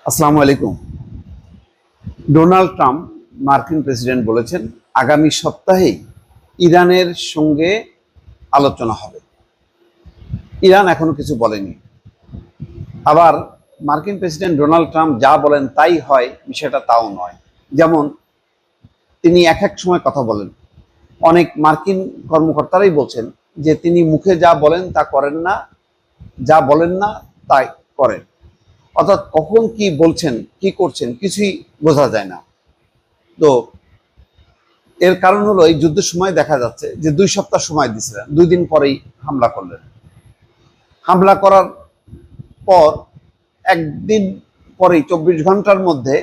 আসসালামু আলাইকুম। Donald Trump মার্কিন প্রেসিডেন্ট বলেছেন আগামী সপ্তাহেই ইরানের সঙ্গে আলোচনা হবে। ইরান এখনো কিছু বলেনি। আবার মার্কিন প্রেসিডেন্ট ডোনাল্ড ট্রাম্প যা বলেন তাই হয়, বিষয়টা তাও নয়। যেমন তিনি এক এক সময় কথা বলেন, অনেক মার্কিন কর্মকর্তারাই বলছেন যে তিনি মুখে যা বলেন তা করেন না, যা বলেন না তাই করেন। অর্থাৎ কখন কি বলছেন কি করছেন কিছুই বোঝা যায় না। তো এর কারণ হলো এই যুদ্ধের সময় দেখা যাচ্ছে যে 2 সপ্তাহ সময় দিয়েছিলেন, 2 দিন পরেই হামলা করলেন। হামলা করার পর একদিন পরেই 24 ঘন্টার মধ্যে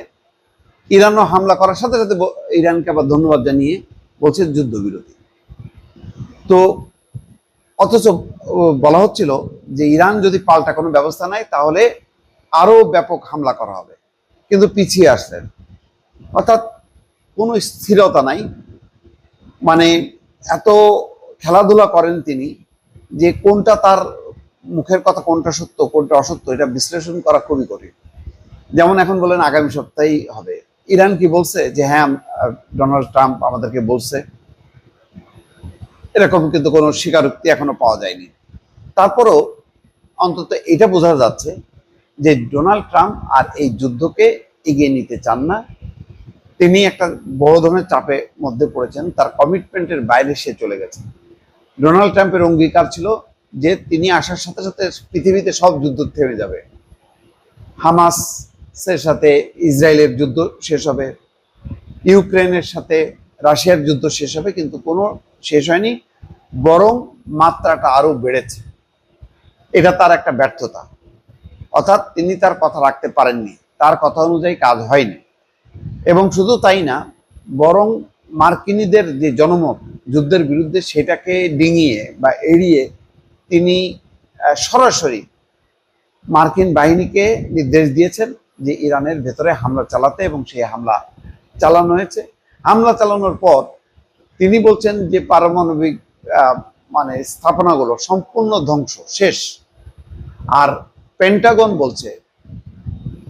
ইরানও হামলা করার সাথে সাথে ইরানকে আবার ধন্যবাদ জানিয়ে বলছে যুদ্ধবিরতি। তো অথচ বলা হচ্ছিল যে ইরান যদি পাল্টা কোনো ব্যবস্থা নেয় তাহলে আরো ব্যাপক হামলা করা হবে, কিন্তু পিছিয়ে আসলেন। অর্থাৎ কোনো স্থিরতা নাই। মানে এত খেলাধুলা করেন তিনি যে কোনটা তার মুখের কথা, কোনটা সত্য কোনটা অসত্য, এটা বিশ্লেষণ করা খুবই কঠিন। যেমন এখন বলেন আগামী সপ্তাহেই হবে। ইরান কি বলছে যে হ্যাঁ ডোনাল্ড ট্রাম্প আমাদেরকে বলছে? এরকম কিন্তু কোনো স্বীকারোক্তি এখনো পাওয়া যায়নি। তারপরও অন্তত এটা বোঝা যাচ্ছে যে ডোনাল্ড ট্রাম্প আর এই যুদ্ধকে এগিয়ে নিতে চান না। তিনি একটা বড় ধরনের চাপের মধ্যে পড়েছেন, তার কমিটমেন্টের বাইরে সে চলে গেছে। ডোনাল্ড ট্রাম্পের অঙ্গীকার ছিল যে তিনি আসার সাথে সাথে পৃথিবীতে সব যুদ্ধ থেমে যাবে, হামাসের সাথে ইসরায়েলের যুদ্ধ শেষ হবে, ইউক্রেনের সাথে রাশিয়ার যুদ্ধ শেষ হবে, কিন্তু কোনো শেষ হয়নি, বরং মাত্রাটা আরো বেড়েছে। এটা তার একটা ব্যর্থতা। অর্থাৎ তিনি তার কথা রাখতে পারেননি, তার কথা অনুযায়ী কাজ হয়নি। এবং শুধু তাই না, বরং মার্কিনীদের যে জনমত যুদ্ধের বিরুদ্ধে সেটাকে ডিঙিয়ে বা এড়িয়ে তিনি সরাসরি মার্কিন বাহিনীকে নির্দেশ দিয়েছেন যে ইরানের ভেতরে হামলা চালাতে, এবং সেই হামলা চালানো হয়েছে। হামলা চালানোর পর তিনি বলছেন যে পারমাণবিক স্থাপনাগুলো সম্পূর্ণ ধ্বংস শেষ। আর পেন্টাগন বলছে,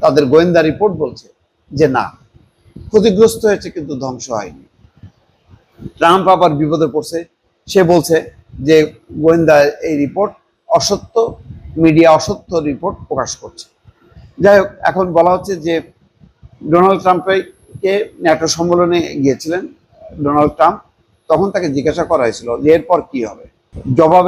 তাদের গোয়েন্দা রিপোর্ট বলছে যে না, ক্ষতিগ্রস্ত হয়েছে কিন্তু ধ্বংস হয়নি। ট্রাম্প আবার বিপদে পড়ছে, সে বলছে যে গোয়েন্দা এই রিপোর্ট অসত্য, মিডিয়া অসত্য রিপোর্ট প্রকাশ করছে। যাই হোক, এখন বলা হচ্ছে যে ডোনাল্ড ট্রাম্পকে ন্যাটো সম্মেলনে গিয়েছিলেন ডোনাল্ড ট্রাম্প, তখন তাকে জিজ্ঞাসা করা হয়েছিল যে এরপর কি হবে। জবাবে